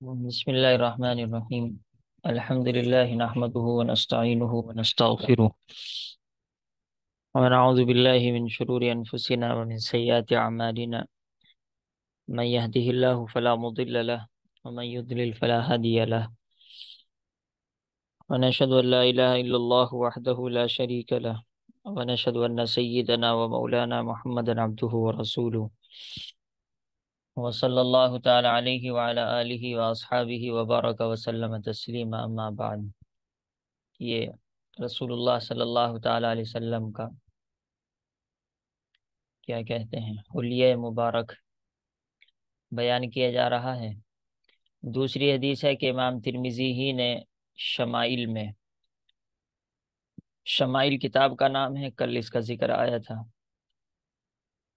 بسم الله الرحمن الرحيم. الحمد لله نحمده ونستعينه ونستغفره ونعوذ بالله من شرور أنفسنا ومن سيئات أعمالنا. من يهده الله فلا مضل له ومن يضلل فلا هادي له، ونشهد أن لا إله إلا الله وحده لا شريك له، ونشهد أن سيدنا ومولانا محمدا عبده ورسوله، وصلى الله تعالى عليه وعلى آله وأصحابه وبارك وسلم تسليما. أما بعد، یہ رسول اللہ صلی اللہ تعالیٰ علیہ وسلم کا کیا کہتے ہیں حلیہ مبارک بیان کیا جا رہا ہے۔ دوسری حدیث ہے کہ امام ترمذی ہی نے شمائل میں، شمائل کتاب کا نام ہے، کل اس کا ذکر آیا تھا،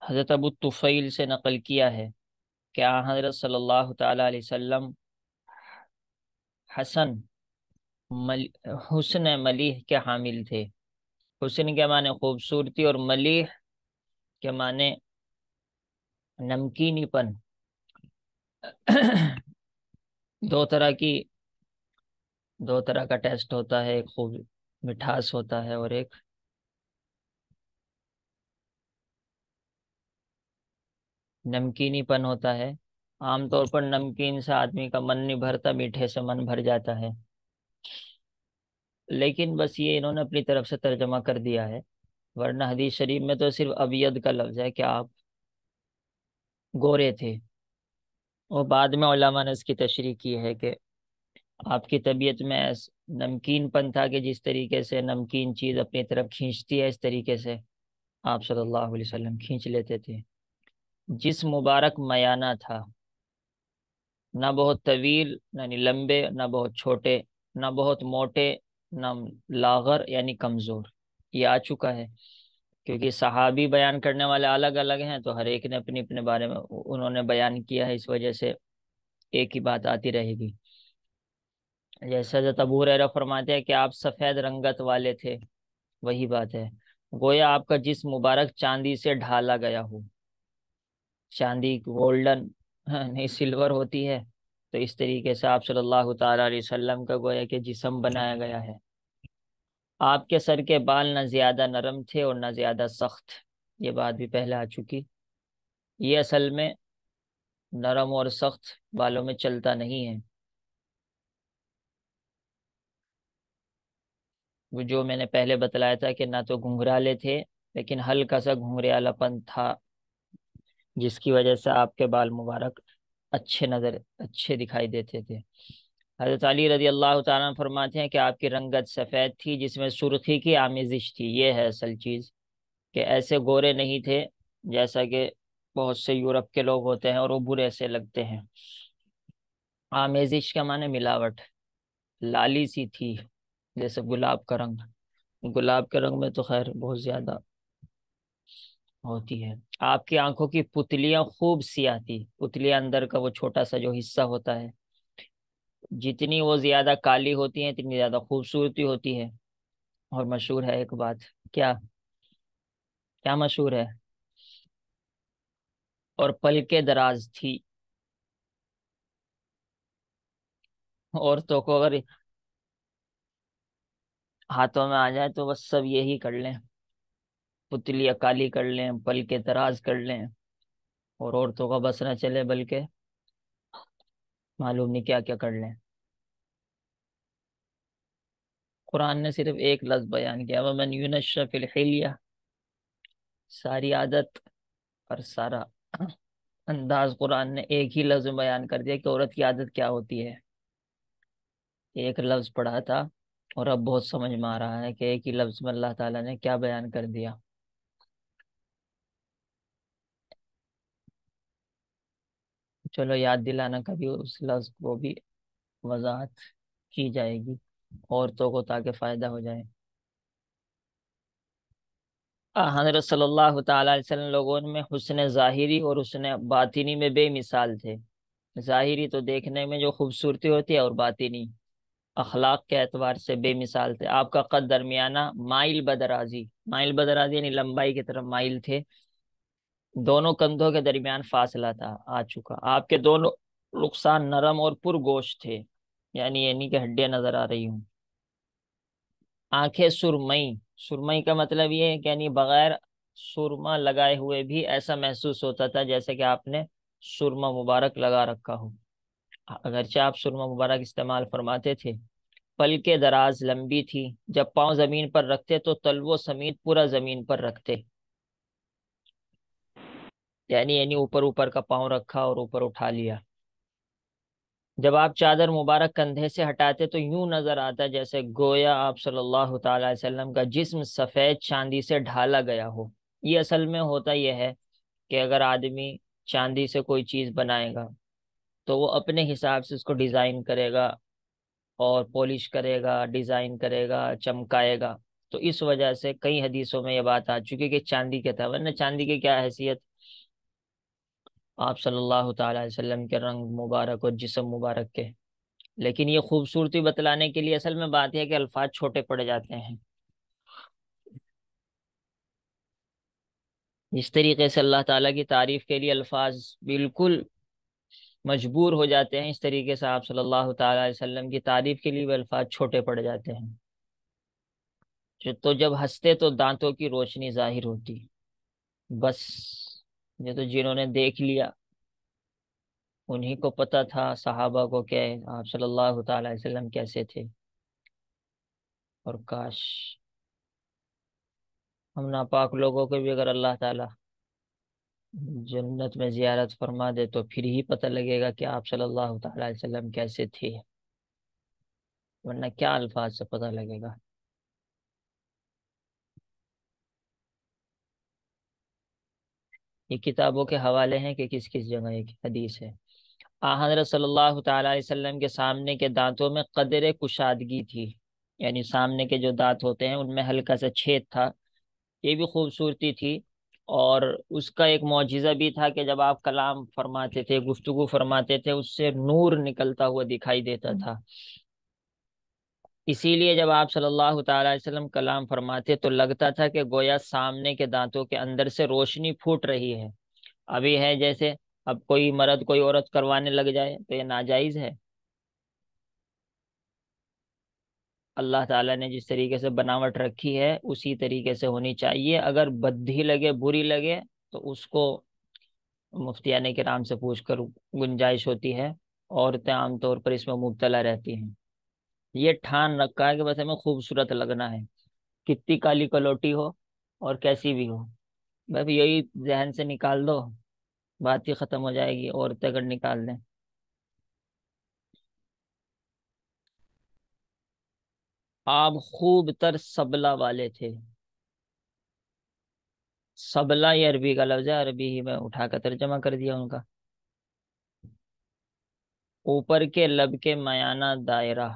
حضرت ابو طفیل سے نقل کیا ہے کہ حضرت صلی اللہ تعالیٰ علیہ وسلم حسن حسن ملیح کے حامل تھے۔ حسن کے معنی خوبصورتی اور ملیح کے معنی نمکینی پن۔ دو طرح کا ٹیسٹ ہوتا ہے، ایک خوب مٹھاس ہوتا ہے اور ایک نمکینی پن ہوتا ہے۔ عام طور پر نمکین سے آدمی کا من نہیں بھرتا، میٹھے سے من بھر جاتا ہے، لیکن بس یہ انہوں نے اپنی طرف سے ترجمہ کر دیا ہے، ورنہ حدیث شریف میں تو صرف ابید کا لفظ ہے کہ آپ گورے تھے، اور بعد میں علماء نے اس کی تشریح کی ہے کہ آپ کی طبیعت میں نمکین پن تھا کہ جس طریقے سے نمکین چیز اپنی طرف کھینچتی ہے، اس طریقے سے آپ صلی اللہ علیہ وسلم کھینچ لیتے تھے۔ جس مبارک میانہ تھا، نہ بہت طویل یعنی لمبے، نہ بہت چھوٹے، نہ بہت موٹے، نہ لاغر یعنی کمزور۔ یہ آ چکا ہے، کیونکہ صحابی بیان کرنے والے الگ الگ ہیں، تو ہر ایک نے اپنے اپنے بارے میں انہوں نے بیان کیا ہے، اس وجہ سے ایک ہی بات آتی رہے گی۔ جیسے حضرت ابو ہریرہ فرماتے ہیں کہ آپ سفید رنگت والے تھے، وہی بات ہے، گویا آپ کا جسم مبارک چاندی سے ڈھالا گیا ہو۔ چاندی گولڈن نہیں سلور ہوتی ہے، تو اس طریقے سے آپ صلی اللہ تعالی علیہ وسلم کا گویا کہ جسم بنایا گیا ہے۔ آپ کے سر کے بال نہ زیادہ نرم تھے اور نہ زیادہ سخت، یہ بات بھی پہلے آ چکی۔ یہ اصل میں نرم اور سخت بالوں میں چلتا نہیں ہے، وہ جو میں نے پہلے بتلایا تھا کہ نہ تو گھنگرالے تھے، لیکن ہلکا سا گھنگریالا پن تھا، جس کی وجہ سے آپ کے بال مبارک اچھے دکھائی دیتے تھے۔ حضرت علی رضی اللہ تعالیٰ عنہ فرماتے ہیں کہ آپ کی رنگت سفید تھی جس میں سرخی کی آمیزش تھی۔ یہ ہے اصل چیز، کہ ایسے گورے نہیں تھے جیسا کہ بہت سے یورپ کے لوگ ہوتے ہیں اور وہ برے سے لگتے ہیں۔ آمیزش کا معنی ملاوٹ، لالی سی تھی جیسے گلاب کا رنگ۔ گلاب کے رنگ میں تو خیر بہت زیادہ ہوتی ہے۔ آپ کی آنکھوں کی پتلیاں خوب سیاہ تھی، پتلیاں اندر کا وہ چھوٹا سا جو حصہ ہوتا ہے، جتنی وہ زیادہ کالی ہوتی ہیں اتنی زیادہ خوبصورتی ہوتی ہے۔ اور مشہور ہے ایک بات، کیا کیا مشہور ہے؟ اور پلکیں دراز تھی۔ عورتوں کو اگر ہاتھوں میں آ جائے تو بس سب یہی کر لیں، پتلیاں کالی کر لیں، پلکیں دراز کر لیں، اور عورتوں کا بس نہ چلے بلکہ معلوم نہیں کیا کیا کر لیں۔ قرآن نے صرف ایک لفظ بیان کیا، وَمَنْ يُنَشَّ فِي الْحِلْيَةِ، ساری عادت اور سارا انداز قرآن نے ایک ہی لفظ میں بیان کر دیا کہ عورت کی عادت کیا ہوتی ہے۔ ایک لفظ پڑھا تھا اور اب بہت سمجھ میں آ رہا ہے کہ ایک ہی لفظ میں اللہ تعالیٰ نے کیا بیان کر دیا۔ چلو یاد دلانا کبھی اس لفظ کو بھی وضاحت کی جائے گی عورتوں کو، تاکہ فائدہ ہو جائے۔ حضرت صلی اللہ تعالیٰ علیہ وسلم لوگوں میں حسن ظاہری اور حسن باطنی میں بے مثال تھے۔ ظاہری تو دیکھنے میں جو خوبصورتی ہوتی ہے، اور باطنی اخلاق کے اعتبار سے بے مثال تھے۔ آپ کا قد درمیانہ، مائل بدرازی، مائل بدرازی یعنی لمبائی کی طرف مائل تھے، دونوں کندھوں کے درمیان فاصلہ تھا، آ چکا۔ آپ کے دونوں رخسان نرم اور پرگوشت تھے، یعنی یہ نہیں کہ ہڈیاں نظر آ رہی ہوں۔ آنکھیں سرمئی، سرمئی کا مطلب یہ ہے کہ یعنی بغیر سرما لگائے ہوئے بھی ایسا محسوس ہوتا تھا جیسے کہ آپ نے سرما مبارک لگا رکھا ہو، اگرچہ آپ سرما مبارک استعمال فرماتے تھے۔ پلکیں دراز لمبی تھی، جب پاؤں زمین پر رکھتے تو تلووں سمیت پورا زمین پر رکھتے، یعنی اوپر اوپر کا پاؤں رکھا اور اوپر اٹھا لیا۔ جب آپ چادر مبارک کندھے سے ہٹاتے تو یوں نظر آتا جیسے گویا آپ صلی اللہ تعالی علیہ وسلم کا جسم سفید چاندی سے ڈھالا گیا ہو۔ یہ اصل میں ہوتا یہ ہے کہ اگر آدمی چاندی سے کوئی چیز بنائے گا تو وہ اپنے حساب سے اس کو ڈیزائن کرے گا اور پولش کرے گا، ڈیزائن کرے گا، چمکائے گا۔ تو اس وجہ سے کئی حدیثوں میں یہ بات آ چکی کہ چاندی کے تھا، ورنہ چاندی کی کیا حیثیت، آپ صلی اللہ تعالی علیہ وسلم کے رنگ مبارک اور جسم مبارک کے۔ لیکن یہ خوبصورتی بتلانے کے لیے اصل میں بات یہ ہے کہ الفاظ چھوٹے پڑ جاتے ہیں۔ اس طریقے سے اللہ تعالیٰ کی تعریف کے لیے الفاظ بالکل مجبور ہو جاتے ہیں، اس طریقے سے آپ صلی اللہ تعالیٰ علیہ وسلم کی تعریف کے لیے بھی الفاظ چھوٹے پڑ جاتے ہیں۔ تو جب ہنستے تو دانتوں کی روشنی ظاہر ہوتی، بس یہ تو جنہوں نے دیکھ لیا انہی کو پتہ تھا صحابہ کو کہ آپ صلی اللہ تعالی علیہ وسلم کیسے تھے۔ اور کاش ہم ناپاک لوگوں کو بھی اگر اللہ تعالی جنت میں زیارت فرما دے تو پھر ہی پتہ لگے گا کہ آپ صلی اللہ تعالی علیہ وسلم کیسے تھے، ورنہ کیا الفاظ سے پتہ لگے گا۔ یہ کتابوں کے حوالے ہیں کہ کس کس جگہ ایک حدیث ہے۔ حضرت صلی اللہ تعالی علیہ وسلم کے سامنے کے دانتوں میں قدر کشادگی تھی، یعنی سامنے کے جو دانت ہوتے ہیں ان میں ہلکا سا چھید تھا، یہ بھی خوبصورتی تھی۔ اور اس کا ایک معجزہ بھی تھا کہ جب آپ کلام فرماتے تھے، گفتگو فرماتے تھے، اس سے نور نکلتا ہوا دکھائی دیتا تھا۔ اسی لیے جب آپ صلی اللہ تعالی علیہ وسلم کلام فرماتے تو لگتا تھا کہ گویا سامنے کے دانتوں کے اندر سے روشنی پھوٹ رہی ہے۔ ابھی ہے جیسے اب کوئی مرد کوئی عورت کروانے لگ جائے تو یہ ناجائز ہے۔ اللہ تعالیٰ نے جس طریقے سے بناوٹ رکھی ہے اسی طریقے سے ہونی چاہیے، اگر بدھی لگے بری لگے تو اس کو مفتیان کرام سے پوچھ کر گنجائش ہوتی ہے، عورتیں عام طور پر اس میں مبتلا رہتی ہیں۔ یہ ٹھان رکھا ہے کہ بس ہمیں خوبصورت لگنا ہے، کتنی کالی کلوٹی ہو اور کیسی بھی ہو، بس یہی ذہن سے نکال دو، بات ہی ختم ہو جائے گی عورتیں اگر نکال دیں۔ آپ خوب تر سبلہ والے تھے، سبلہ یہ عربی کا لفظ ہے، عربی ہی میں اٹھا کر ترجمہ کر دیا ان کا۔ اوپر کے لب کے میانہ دائرہ،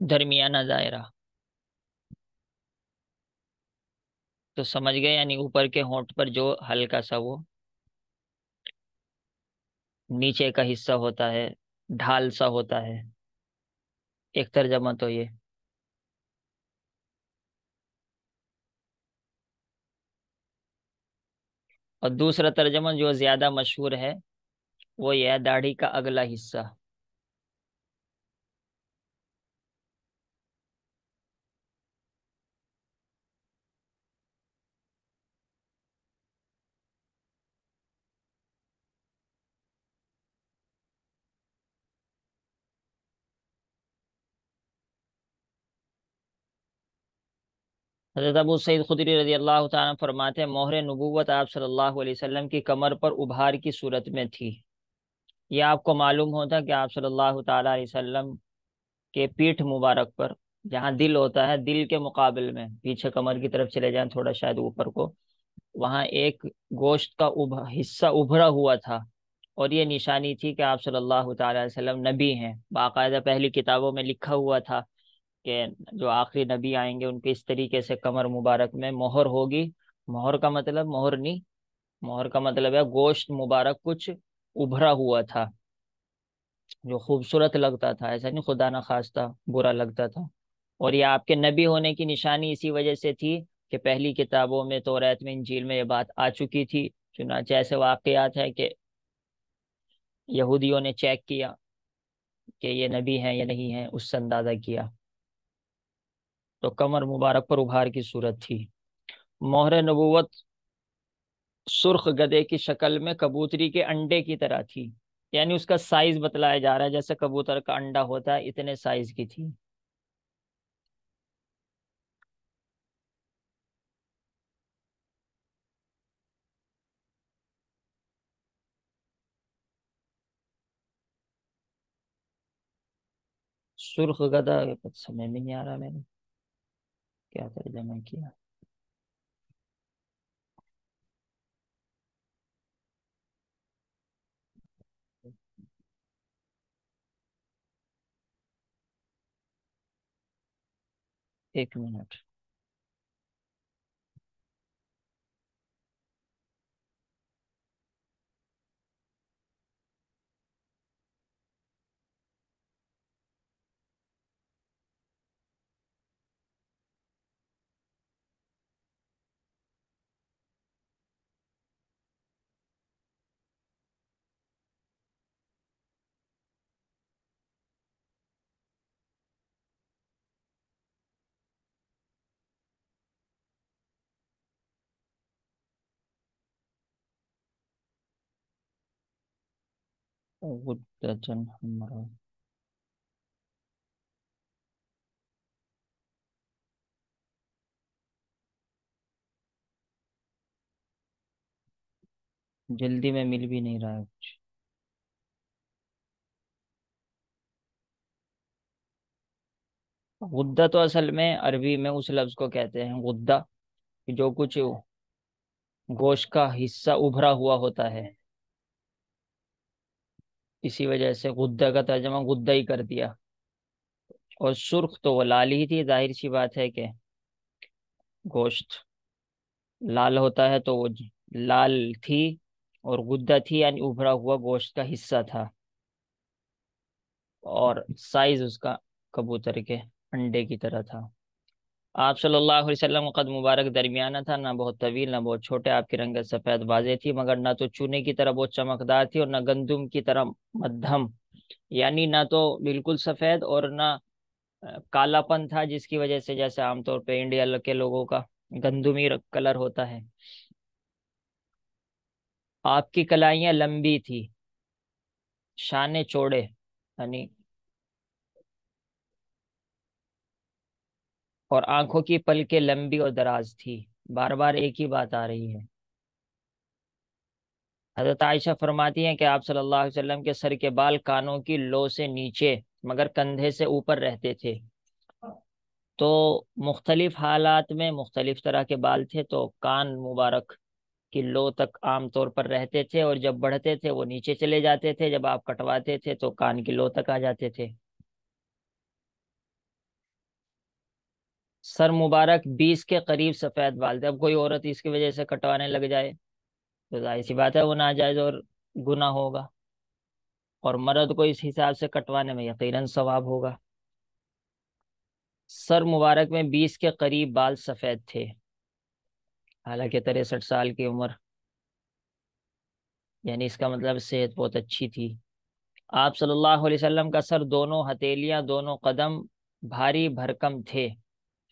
درمیانہ دائرہ، تو سمجھ گئے، یعنی اوپر کے ہونٹ پر جو ہلکا سا وہ نیچے کا حصہ ہوتا ہے، ڈھال سا ہوتا ہے، ایک ترجمہ تو یہ۔ اور دوسرا ترجمہ جو زیادہ مشہور ہے وہ یہ ہے داڑھی کا اگلا حصہ۔ حضرت ابو سعید خدری رضی اللہ تعالیٰ عنہ فرماتے ہیں مہر نبوت آپ صلی اللہ علیہ وسلم کی کمر پر ابھار کی صورت میں تھی۔ یہ آپ کو معلوم ہوتا کہ آپ صلی اللہ تعالیٰ علیہ وسلم کے پیٹھ مبارک پر جہاں دل ہوتا ہے، دل کے مقابل میں پیچھے کمر کی طرف چلے جائیں تھوڑا شاید اوپر کو، وہاں ایک گوشت کا حصہ ابھرا ہوا تھا، اور یہ نشانی تھی کہ آپ صلی اللہ تعالی علیہ وسلم نبی ہیں۔ باقاعدہ پہلی کتابوں میں لکھا ہوا تھا کہ جو آخری نبی آئیں گے ان کے اس طریقے سے کمر مبارک میں مہر ہوگی۔ مہر کا مطلب مہر نہیں، مہر کا مطلب ہے گوشت مبارک کچھ ابھرا ہوا تھا جو خوبصورت لگتا تھا، ایسا نہیں خدا نہ خواستہ برا لگتا تھا۔ اور یہ آپ کے نبی ہونے کی نشانی اسی وجہ سے تھی کہ پہلی کتابوں میں توریت میں انجیل میں یہ بات آ چکی تھی، چنانچہ ایسے واقعات ہیں کہ یہودیوں نے چیک کیا کہ یہ نبی ہیں یا نہیں ہیں، اس سے اندازہ کیا، تو کمر مبارک پر ابھار کی صورت تھی۔ مہر نبوت سرخ گدے کی شکل میں کبوتری کے انڈے کی طرح تھی، یعنی اس کا سائز بتلایا جا رہا ہے جیسے کبوتر کا انڈا ہوتا ہے اتنے سائز کی تھی۔ سرخ گدا کچھ سمجھ میں نہیں آ رہا میں نے کیا ترجمہ کیا۔ ایک منٹ۔ غدۃ حمراء۔ جلدی میں مل بھی نہیں رہا ہے کچھ۔ غدہ تو اصل میں عربی میں اس لفظ کو کہتے ہیں غدہ، کہ جو کچھ گوشت کا حصہ ابھرا ہوا ہوتا ہے، اسی وجہ سے غدہ کا ترجمہ غدہ ہی کر دیا۔ اور سرخ تو وہ لال ہی تھی، ظاہر سی بات ہے کہ گوشت لال ہوتا ہے تو وہ لال تھی، اور غدہ تھی یعنی ابھرا ہوا گوشت کا حصہ تھا، اور سائز اس کا کبوتر کے انڈے کی طرح تھا۔ آپ صلی اللہ علیہ وسلم کا قد مبارک درمیانہ تھا، نہ بہت طویل نہ بہت چھوٹے، آپ کی رنگت سفید واضح تھی، مگر نہ تو چونے کی طرح بہت چمکدار تھی اور نہ گندم کی طرح مدھم، یعنی نہ تو بالکل سفید اور نہ کالا پن تھا، جس کی وجہ سے جیسے عام طور پہ انڈیا کے لوگوں کا گندمی کلر ہوتا ہے۔ آپ کی کلائیاں لمبی تھی، شانے چوڑے، یعنی اور آنکھوں کی پلکیں لمبی اور دراز تھی۔ بار بار ایک ہی بات آ رہی ہے۔ حضرت عائشہ فرماتی ہیں کہ آپ صلی اللہ علیہ وسلم کے سر کے بال کانوں کی لو سے نیچے مگر کندھے سے اوپر رہتے تھے، تو مختلف حالات میں مختلف طرح کے بال تھے، تو کان مبارک کی لو تک عام طور پر رہتے تھے، اور جب بڑھتے تھے وہ نیچے چلے جاتے تھے، جب آپ کٹواتے تھے تو کان کی لو تک آ جاتے تھے۔ سر مبارک 20 کے قریب سفید بال تھے۔ اب کوئی عورت اس کی وجہ سے کٹوانے لگ جائے تو ظاہر سی بات ہے وہ ناجائز اور گناہ ہوگا، اور مرد کو اس حساب سے کٹوانے میں یقیناً ثواب ہوگا۔ سر مبارک میں 20 کے قریب بال سفید تھے، حالانکہ 63 سال کی عمر، یعنی اس کا مطلب صحت بہت اچھی تھی۔ آپ صلی اللہ علیہ وسلم کا سر، دونوں ہتھیلیاں، دونوں قدم بھاری بھرکم تھے،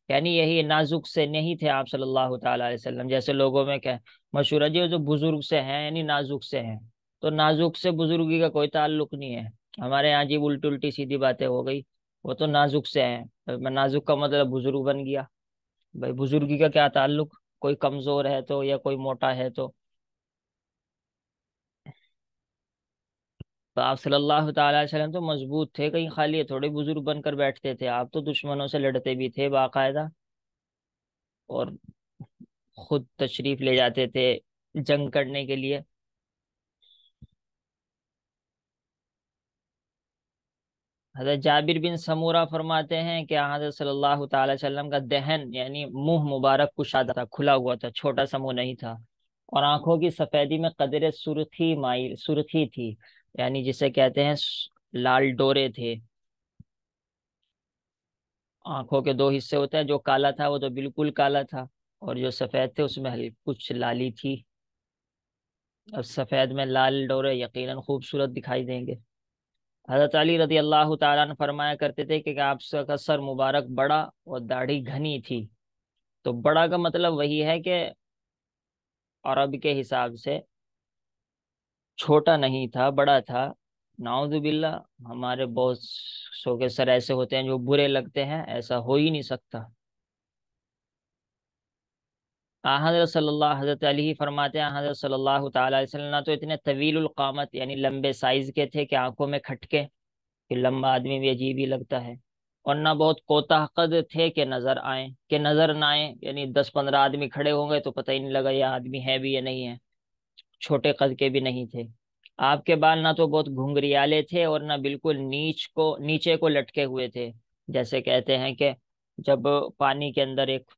یعنی یہی نازک سے نہیں تھے آپ صلی اللہ تعالی علیہ وسلم، جیسے لوگوں میں کہ مشہور ہے جی وہ جو بزرگ سے ہیں یعنی نازک سے ہیں، تو نازک سے بزرگی کا کوئی تعلق نہیں ہے۔ ہمارے یہاں جی الٹی الٹی سیدھی باتیں ہو گئی، وہ تو نازک سے ہیں، میں نازک کا مطلب بزرگ بن گیا، بھائی بزرگی کا کیا تعلق، کوئی کمزور ہے تو یا کوئی موٹا ہے تو آپ صلی اللہ تعالی علیہ وسلم تو مضبوط تھے، کہیں خالی تھوڑے بزرگ بن کر بیٹھتے تھے، آپ تو دشمنوں سے لڑتے بھی تھے باقاعدہ، اور خود تشریف لے جاتے تھے جنگ کرنے کے لیے۔ حضرت جابر بن سمورہ فرماتے ہیں کہ حضرت صلی اللہ تعالی وسلم کا دہن یعنی منہ مبارک کشادہ تھا، کھلا ہوا تھا، چھوٹا سا منہ نہیں تھا، اور آنکھوں کی سفیدی میں قدر سرخی مائل سرخی تھی، یعنی جسے کہتے ہیں لال ڈورے تھے۔ آنکھوں کے دو حصے ہوتے ہیں، جو کالا تھا وہ تو بالکل کالا تھا، اور جو سفید تھے اس میں کچھ لالی تھی۔ اب سفید میں لال ڈورے یقیناً خوبصورت دکھائی دیں گے۔ حضرت علی رضی اللہ تعالیٰ عنہ فرمایا کرتے تھے کہ آپ کا سر مبارک بڑا اور داڑھی گھنی تھی۔ تو بڑا کا مطلب وہی ہے کہ عرب کے حساب سے چھوٹا نہیں تھا، بڑا تھا۔ نعوذ باللہ، ہمارے بہت سو کے سر ایسے ہوتے ہیں جو برے لگتے ہیں، ایسا ہو ہی نہیں سکتا۔ حضرت صلی اللہ حضرت علی فرماتے ہیں، حضرت صلی اللہ تعالی علیہ وسلم نہ تو اتنے طویل القامت یعنی لمبے سائز کے تھے کہ آنکھوں میں کھٹکے، کہ لمبا آدمی بھی عجیب ہی لگتا ہے، اور نہ بہت کوتاہ قد تھے کہ نظر آئیں، کہ نظر نہ آئیں، یعنی 10-15 آدمی کھڑے ہوں گے تو پتہ ہی نہیں لگا یہ آدمی ہے بھی یا نہیں ہے۔ چھوٹے قد کے بھی نہیں تھے۔ آپ کے بال نہ تو بہت گھنگریالے تھے اور نہ بالکل نیچے کو لٹکے ہوئے تھے، جیسے کہتے ہیں کہ جب پانی کے اندر ایک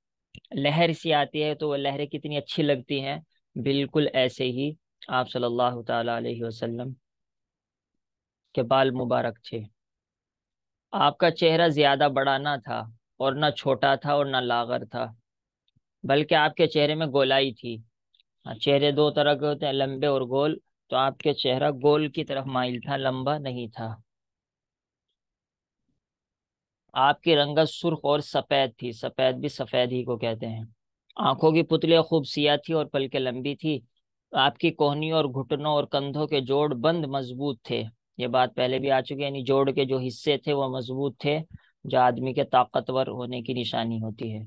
لہر سی آتی ہے تو وہ لہریں کتنی اچھی لگتی ہیں، بالکل ایسے ہی آپ صلی اللہ تعالی علیہ وسلم کے بال مبارک تھے۔ آپ کا چہرہ زیادہ بڑا نہ تھا اور نہ چھوٹا تھا اور نہ لاغر تھا، بلکہ آپ کے چہرے میں گولائی تھی۔ چہرے دو طرح کے ہوتے ہیں، لمبے اور گول، تو آپ کے چہرہ گول کی طرف مائل تھا، لمبا نہیں تھا۔ آپ کی رنگت سرخ اور سفید تھی، سفید بھی سفید ہی کو کہتے ہیں۔ آنکھوں کی پتلیاں خوب سیاہ تھی اور پلکیں لمبی تھی۔ آپ کی کوہنیوں اور گھٹنوں اور کندھوں کے جوڑ بند مضبوط تھے۔ یہ بات پہلے بھی آ چکی ہے، یعنی جوڑ کے جو حصے تھے وہ مضبوط تھے، جو آدمی کے طاقتور ہونے کی نشانی ہوتی ہے۔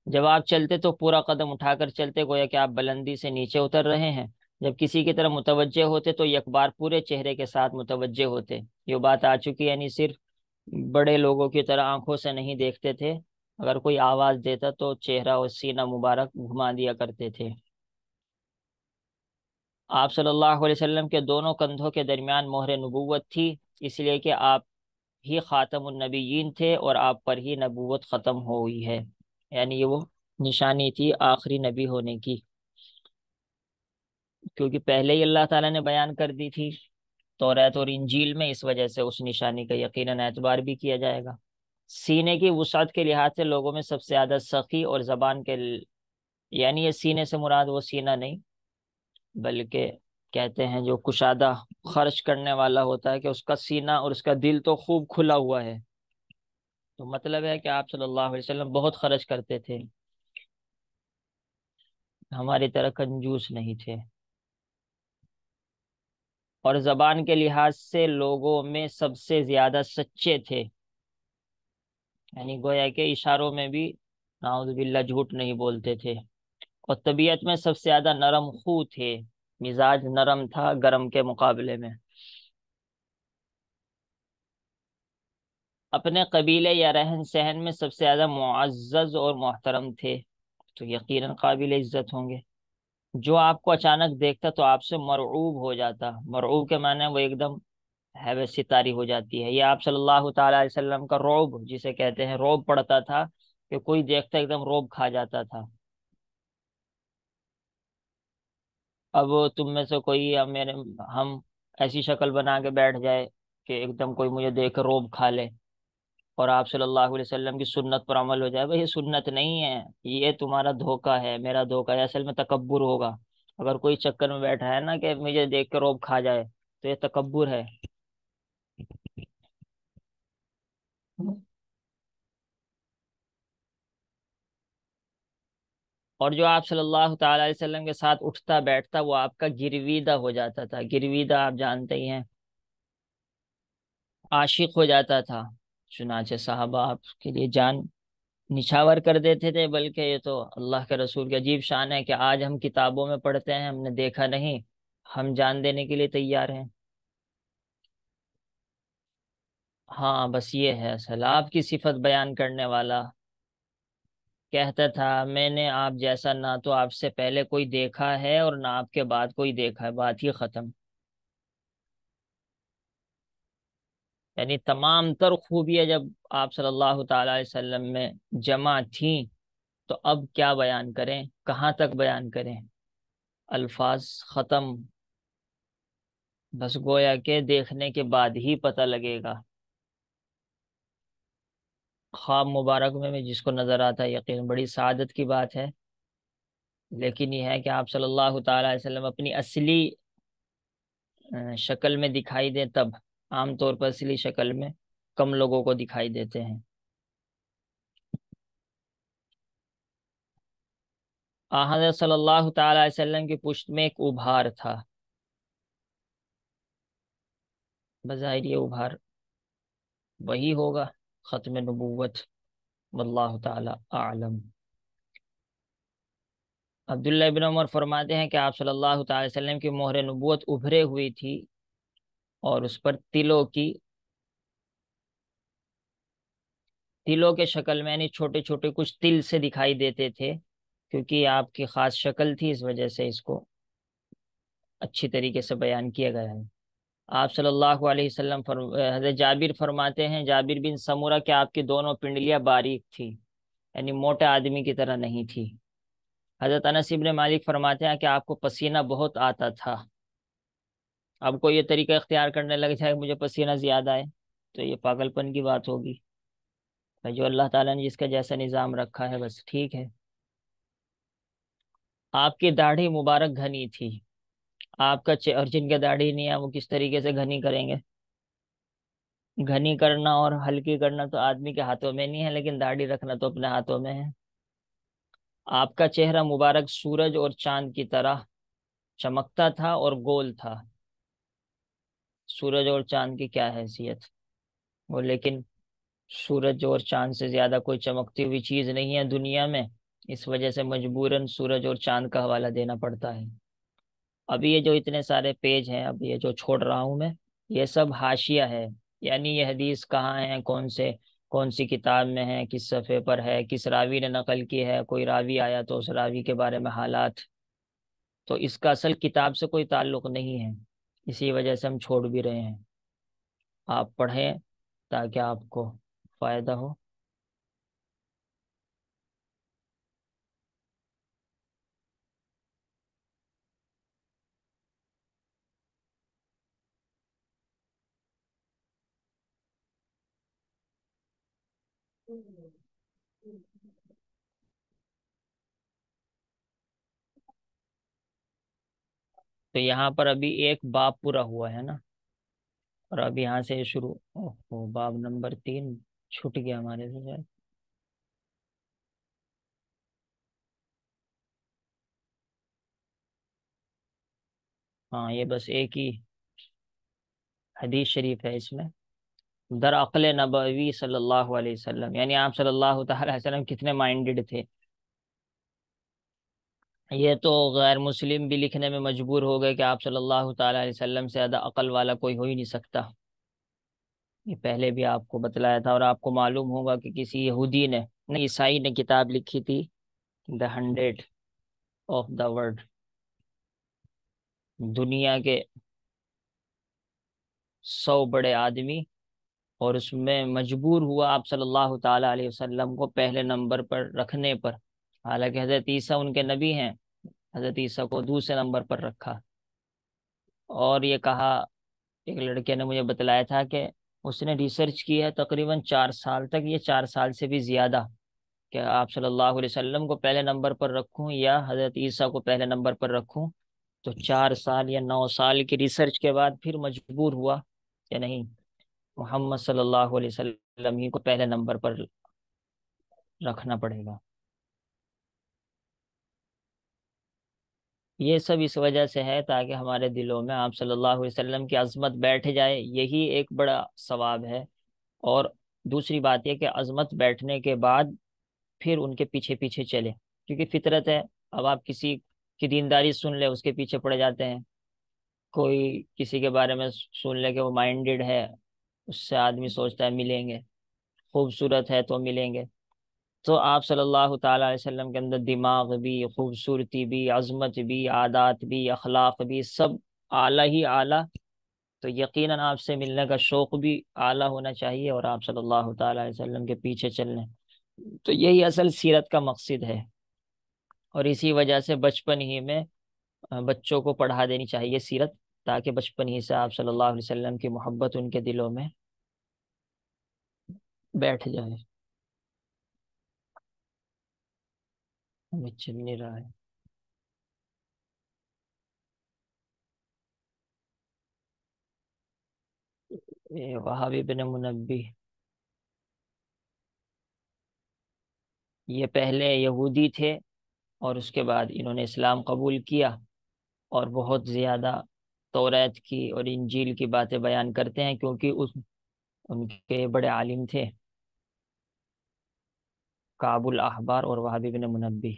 جب آپ چلتے تو پورا قدم اٹھا کر چلتے، گویا کہ آپ بلندی سے نیچے اتر رہے ہیں۔ جب کسی کی طرف متوجہ ہوتے تو یک بار پورے چہرے کے ساتھ متوجہ ہوتے۔ یہ بات آ چکی ہے، یعنی صرف بڑے لوگوں کی طرح آنکھوں سے نہیں دیکھتے تھے، اگر کوئی آواز دیتا تو چہرہ اور سینہ مبارک گھما دیا کرتے تھے۔ آپ صلی اللہ علیہ وسلم کے دونوں کندھوں کے درمیان مہر نبوت تھی، اس لیے کہ آپ ہی خاتم النبیین تھے اور آپ پر ہی نبوت ختم ہوئی ہے، یعنی یہ وہ نشانی تھی آخری نبی ہونے کی، کیونکہ پہلے ہی اللہ تعالیٰ نے بیان کر دی تھی توریت اور انجیل میں، اس وجہ سے اس نشانی کا یقیناً اعتبار بھی کیا جائے گا۔ سینے کی وسعت کے لحاظ سے لوگوں میں سب سے زیادہ سخی اور زبان کے یعنی یہ سینے سے مراد وہ سینہ نہیں، بلکہ کہتے ہیں جو کشادہ خرچ کرنے والا ہوتا ہے، کہ اس کا سینہ اور اس کا دل تو خوب کھلا ہوا ہے، تو مطلب ہے کہ آپ صلی اللہ علیہ وسلم بہت خرچ کرتے تھے، ہماری طرح کنجوس نہیں تھے۔ اور زبان کے لحاظ سے لوگوں میں سب سے زیادہ سچے تھے، یعنی گویا کہ اشاروں میں بھی نعوذ باللہ جھوٹ نہیں بولتے تھے۔ اور طبیعت میں سب سے زیادہ نرم خو تھے، مزاج نرم تھا گرم کے مقابلے میں۔ اپنے قبیلے یا رہن سہن میں سب سے زیادہ معزز اور محترم تھے، تو یقیناً قابل عزت ہوں گے۔ جو آپ کو اچانک دیکھتا تو آپ سے مرعوب ہو جاتا، مرعوب کے معنی وہ ایک دم حیبت سی طاری ہو جاتی ہے، یہ آپ صلی اللہ تعالی علیہ وسلم کا رعب جسے کہتے ہیں، رعب پڑتا تھا، کہ کوئی دیکھتا ایک دم رعب کھا جاتا تھا۔ اب تم میں سے کوئی یا میرے ہم ایسی شکل بنا کے بیٹھ جائے کہ ایک دم کوئی مجھے دیکھ کے رعب کھا لے، اور آپ صلی اللہ علیہ وسلم کی سنت پر عمل ہو جائے، بھائی یہ سنت نہیں ہے، یہ تمہارا دھوکہ ہے، میرا دھوکہ ہے، اصل میں تکبر ہوگا۔ اگر کوئی چکر میں بیٹھا ہے نا کہ مجھے دیکھ کے رعب کھا جائے، تو یہ تکبر ہے۔ اور جو آپ صلی اللہ تعالی علیہ وسلم کے ساتھ اٹھتا بیٹھتا وہ آپ کا گرویدہ ہو جاتا تھا، گرویدہ آپ جانتے ہی ہیں، عاشق ہو جاتا تھا، چنانچہ صحابہ آپ کے لیے جان نچھاور کر دیتے تھے۔ بلکہ یہ تو اللہ کے رسول کی عجیب شان ہے کہ آج ہم کتابوں میں پڑھتے ہیں، ہم نے دیکھا نہیں، ہم جان دینے کے لیے تیار ہیں۔ ہاں بس یہ ہے اصل آپ کی صفت بیان کرنے والا، کہتا تھا میں نے آپ جیسا نہ تو آپ سے پہلے کوئی دیکھا ہے اور نہ آپ کے بعد کوئی دیکھا ہے، بات ہی ختم۔ یعنی تمام تر خوبیاں جب آپ صلی اللہ تعالی علیہ وسلم میں جمع تھیں، تو اب کیا بیان کریں، کہاں تک بیان کریں، الفاظ ختم، بس گویا کہ دیکھنے کے بعد ہی پتہ لگے گا۔ خواب مبارک میں جس کو نظر آتا ہے، یقین بڑی سعادت کی بات ہے لیکن یہ ہے کہ آپ صلی اللہ تعالی علیہ وسلم اپنی اصلی شکل میں دکھائی دیں تب، عام طور پر اصلی شکل میں کم لوگوں کو دکھائی دیتے ہیں۔ حضرت صلی اللہ تعالی علیہ وسلم کی پشت میں ایک ابھار تھا، بظاہر یہ ابھار وہی ہوگا، ختم نبوت، واللہ تعالی اعلم۔ عبداللہ ابن عمر فرماتے ہیں کہ آپ صلی اللہ تعالی وسلم کی مہر نبوت ابھرے ہوئی تھی، اور اس پر تلوں کے شکل میں، یعنی چھوٹے چھوٹے کچھ تل سے دکھائی دیتے تھے، کیونکہ آپ کی خاص شکل تھی، اس وجہ سے اس کو اچھی طریقے سے بیان کیا گیا ہے۔ آپ صلی اللہ علیہ وسلم حضرت جابر فرماتے ہیں، جابر بن سمورہ، کہ آپ کی دونوں پنڈلیاں باریک تھی، یعنی موٹے آدمی کی طرح نہیں تھی۔ حضرت انس بن مالک فرماتے ہیں کہ آپ کو پسینہ بہت آتا تھا۔ اب کوئی یہ طریقہ اختیار کرنے لگ جائے مجھے پسینہ زیادہ آئے تو یہ پاگل پن کی بات ہوگی۔ جو اللہ تعالیٰ نے جس کا جیسا نظام رکھا ہے بس ٹھیک ہے۔ آپ کی داڑھی مبارک گھنی تھی، آپ کا اور جن کے داڑھی نہیں ہے وہ کس طریقے سے گھنی کریں گے؟ گھنی کرنا اور ہلکی کرنا تو آدمی کے ہاتھوں میں نہیں ہے، لیکن داڑھی رکھنا تو اپنے ہاتھوں میں ہے۔ آپ کا چہرہ مبارک سورج اور چاند کی طرح چمکتا تھا اور گول تھا۔ سورج اور چاند کی کیا حیثیت، وہ لیکن سورج اور چاند سے زیادہ کوئی چمکتی ہوئی چیز نہیں ہے دنیا میں، اس وجہ سے مجبوراً سورج اور چاند کا حوالہ دینا پڑتا ہے۔ ابھی یہ جو اتنے سارے پیج ہیں، اب یہ جو چھوڑ رہا ہوں میں، یہ سب حاشیہ ہے، یعنی یہ حدیث کہاں ہے، کون سی کتاب میں ہے، کس صفحے پر ہے، کس راوی نے نقل کی ہے، کوئی راوی آیا تو اس راوی کے بارے میں حالات، تو اس کا اصل کتاب سے کوئی تعلق نہیں ہے، اسی وجہ سے ہم چھوڑ بھی رہے ہیں۔ آپ پڑھیں تاکہ آپ کو فائدہ ہو۔ تو یہاں پر ابھی ایک باب پورا ہوا ہے نا، اور اب یہاں سے شروع، باب نمبر 3 چھوٹ گیا ہمارے سے شاید۔ ہاں یہ بس ایک ہی حدیث شریف ہے اس میں، در عقل نبوی صلی اللہ علیہ وسلم، یعنی آپ صلی اللہ تعالی علیہ وسلم کتنے مائنڈڈ تھے۔ یہ تو غیر مسلم بھی لکھنے میں مجبور ہو گئے کہ آپ صلی اللہ تعالی علیہ وسلم سے زیادہ عقل والا کوئی ہو ہی نہیں سکتا۔ یہ پہلے بھی آپ کو بتلایا تھا، اور آپ کو معلوم ہوگا کہ کسی یہودی نے، نہیں عیسائی نے کتاب لکھی تھی، دا 100 آف دا ورلڈ، دنیا کے 100 بڑے آدمی، اور اس میں مجبور ہوا آپ صلی اللہ تعالی علیہ وسلم کو پہلے نمبر پر رکھنے پر، حالانکہ حضرت عیسیٰ ان کے نبی ہیں، حضرت عیسیٰ کو دوسرے نمبر پر رکھا۔ اور یہ کہا، ایک لڑکے نے مجھے بتلایا تھا کہ اس نے ریسرچ کی ہے تقریباً 4 سال تک، یہ 4 سال سے بھی زیادہ، کہ آپ صلی اللہ علیہ وسلم کو پہلے نمبر پر رکھوں یا حضرت عیسیٰ کو پہلے نمبر پر رکھوں، تو 4 سال یا 9 سال کی ریسرچ کے بعد پھر مجبور ہوا کہ نہیں، محمد صلی اللہ علیہ وسلم ہی کو پہلے نمبر پر رکھنا پڑے گا۔ یہ سب اس وجہ سے ہے تاکہ ہمارے دلوں میں آپ صلی اللہ علیہ وسلم کی عظمت بیٹھ جائے، یہی ایک بڑا ثواب ہے۔ اور دوسری بات یہ کہ عظمت بیٹھنے کے بعد پھر ان کے پیچھے پیچھے چلے، کیونکہ فطرت ہے، اب آپ کسی کی دینداری سن لے اس کے پیچھے پڑ جاتے ہیں، کوئی کسی کے بارے میں سن لے کہ وہ مائنڈڈ ہے، اس سے آدمی سوچتا ہے ملیں گے، خوبصورت ہے تو ملیں گے۔ تو آپ صلی اللہ تعالی علیہ وسلم کے اندر دماغ بھی، خوبصورتی بھی، عظمت بھی، عادات بھی، اخلاق بھی، سب اعلیٰ ہی اعلیٰ، تو یقیناً آپ سے ملنے کا شوق بھی اعلیٰ ہونا چاہیے، اور آپ صلی اللہ تعالی علیہ وسلم کے پیچھے چلنے، تو یہی اصل سیرت کا مقصد ہے۔ اور اسی وجہ سے بچپن ہی میں بچوں کو پڑھا دینی چاہیے سیرت، تاکہ بچپن ہی سے آپ صلی اللہ علیہ وسلم کی محبت ان کے دلوں میں بیٹھ جائے۔ ہمیں چل نہیں رہا ہے۔ یہ وہابی بن منبی، یہ پہلے یہودی تھے اور اس کے بعد انہوں نے اسلام قبول کیا، اور بہت زیادہ توریت کی اور انجیل کی باتیں بیان کرتے ہیں، کیونکہ ان کے بڑے عالم تھے کعب الاحبار اور وہابی بن منبی۔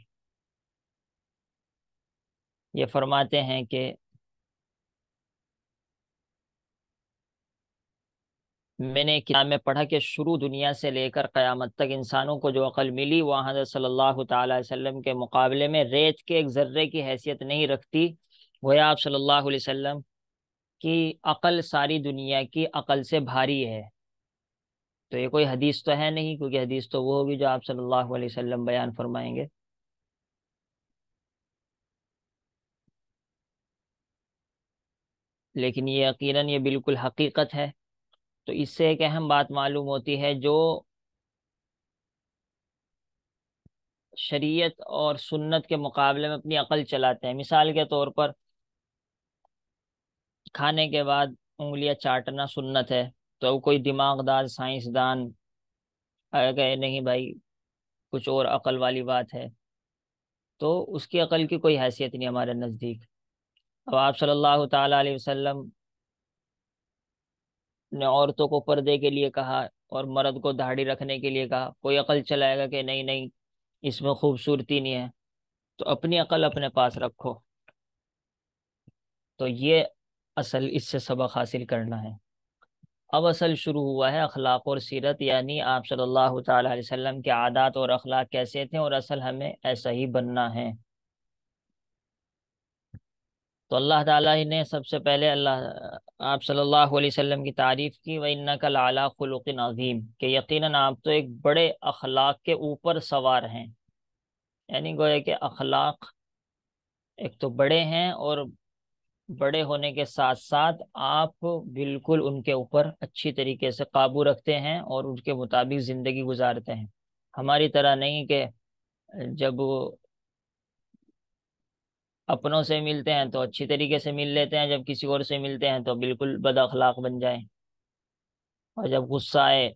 یہ فرماتے ہیں کہ میں نے کتاب میں پڑھا کہ شروع دنیا سے لے کر قیامت تک انسانوں کو جو عقل ملی وہ حضرت صلی اللہ تعالی علیہ وسلم کے مقابلے میں ریت کے ایک ذرے کی حیثیت نہیں رکھتی۔ گویا آپ صلی اللہ علیہ وسلم کی عقل ساری دنیا کی عقل سے بھاری ہے۔ تو یہ کوئی حدیث تو ہے نہیں، کیونکہ حدیث تو وہ ہوگی جو آپ صلی اللہ علیہ وسلم بیان فرمائیں گے۔ لیکن یہ یقیناً یہ بالکل حقیقت ہے۔ تو اس سے ایک اہم بات معلوم ہوتی ہے، جو شریعت اور سنت کے مقابلے میں اپنی عقل چلاتے ہیں، مثال کے طور پر کھانے کے بعد انگلیاں چاٹنا سنت ہے، تو کوئی دماغ دار سائنسدان کہ نہیں بھائی کچھ اور عقل والی بات ہے، تو اس کی عقل کی کوئی حیثیت نہیں ہمارے نزدیک۔ اب آپ صلی اللہ تعالی علیہ وسلم نے عورتوں کو پردے کے لیے کہا اور مرد کو داڑھی رکھنے کے لیے کہا، کوئی عقل چلائے گا کہ نہیں نہیں اس میں خوبصورتی نہیں ہے؟ تو اپنی عقل اپنے پاس رکھو۔ تو یہ اصل اس سے سبق حاصل کرنا ہے۔ اب اصل شروع ہوا ہے اخلاق اور سیرت، یعنی آپ صلی اللہ تعالی علیہ وسلم کے عادات اور اخلاق کیسے تھے، اور اصل ہمیں ایسا ہی بننا ہے۔ تو اللہ تعالیٰ ہی نے سب سے پہلے آپ صلی اللہ علیہ وسلم کی تعریف کی، وَإِنَّكَ لَعَلَىٰ خُلُقٍ عَظِيمٍ، کہ یقیناً آپ تو ایک بڑے اخلاق کے اوپر سوار ہیں۔ یعنی گویا کہ اخلاق ایک تو بڑے ہیں، اور بڑے ہونے کے ساتھ ساتھ آپ بالکل ان کے اوپر اچھی طریقے سے قابو رکھتے ہیں اور ان کے مطابق زندگی گزارتے ہیں۔ ہماری طرح نہیں کہ جب اپنوں سے ملتے ہیں تو اچھی طریقے سے مل لیتے ہیں، جب کسی اور سے ملتے ہیں تو بالکل بد اخلاق بن جائیں، اور جب غصہ آئے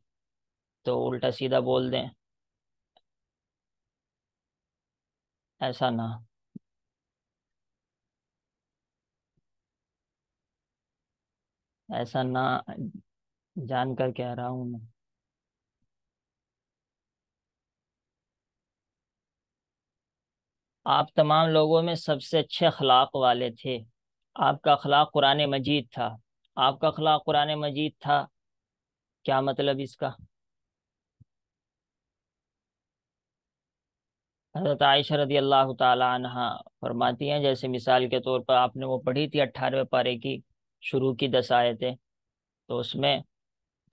تو الٹا سیدھا بول دیں۔ ایسا نہ، ایسا نہ جان کر کہہ رہا ہوں میں۔ آپ تمام لوگوں میں سب سے اچھے اخلاق والے تھے۔ آپ کا اخلاق قرآن مجید تھا۔ آپ کا اخلاق قرآن مجید تھا، کیا مطلب اس کا؟ حضرت عائشہ رضی اللہ تعالی عنہ فرماتی ہیں، جیسے مثال کے طور پر آپ نے وہ پڑھی تھی 18ویں پارے کی شروع کی 10 آیتیں، تو اس میں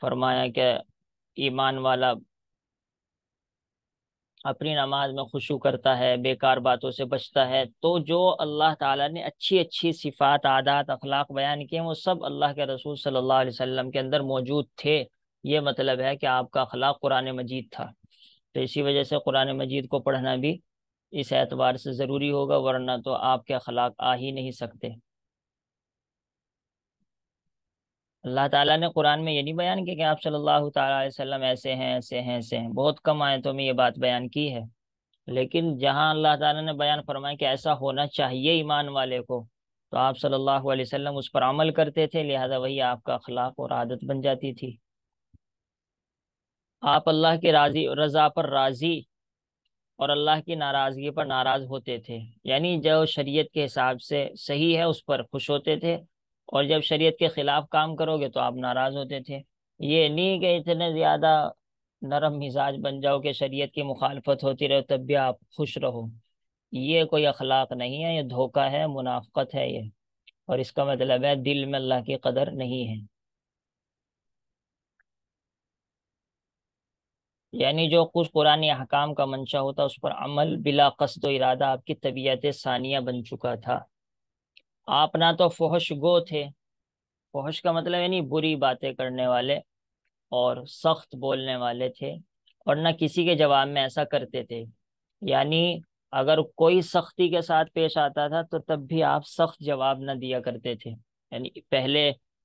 فرمایا کہ ایمان والا اپنی نماز میں خشوع کرتا ہے، بیکار باتوں سے بچتا ہے۔ تو جو اللہ تعالیٰ نے اچھی اچھی صفات، عادات، اخلاق بیان کیے ہیں، وہ سب اللہ کے رسول صلی اللہ علیہ وسلم کے اندر موجود تھے۔ یہ مطلب ہے کہ آپ کا اخلاق قرآن مجید تھا۔ تو اسی وجہ سے قرآن مجید کو پڑھنا بھی اس اعتبار سے ضروری ہوگا، ورنہ تو آپ کے اخلاق آ ہی نہیں سکتے۔ اللہ تعالیٰ نے قرآن میں یہ نہیں بیان کیا کہ آپ صلی اللہ تعالیٰ علیہ وسلم ایسے ہیں ایسے ہیں ایسے ہیں، بہت کم آیتوں میں یہ بات بیان کی ہے۔ لیکن جہاں اللہ تعالیٰ نے بیان فرمایا کہ ایسا ہونا چاہیے ایمان والے کو، تو آپ صلی اللہ علیہ وسلم اس پر عمل کرتے تھے، لہذا وہی آپ کا اخلاق اور عادت بن جاتی تھی۔ آپ اللہ کی رضا پر راضی اور اللہ کی ناراضگی پر ناراض ہوتے تھے، یعنی جو شریعت کے حساب سے صحیح ہے اس پر خوش ہوتے تھے، اور جب شریعت کے خلاف کام کرو گے تو آپ ناراض ہوتے تھے۔ یہ نہیں کہ اتنے زیادہ نرم مزاج بن جاؤ کہ شریعت کی مخالفت ہوتی رہے تب بھی آپ خوش رہو۔ یہ کوئی اخلاق نہیں ہے، یہ دھوکہ ہے، منافقت ہے یہ، اور اس کا مطلب ہے دل میں اللہ کی قدر نہیں ہے۔ یعنی جو کچھ قرآن احکام کا منشا ہوتا اس پر عمل بلا قصد و ارادہ آپ کی طبیعت ثانیہ بن چکا تھا۔ آپ نہ تو فحش گو تھے، فحش کا مطلب یعنی بری باتیں کرنے والے اور سخت بولنے والے تھے، اور نہ کسی کے جواب میں ایسا کرتے تھے۔ یعنی اگر کوئی سختی کے ساتھ پیش آتا تھا تو تب بھی آپ سخت جواب نہ دیا کرتے تھے، یعنی پہلے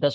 10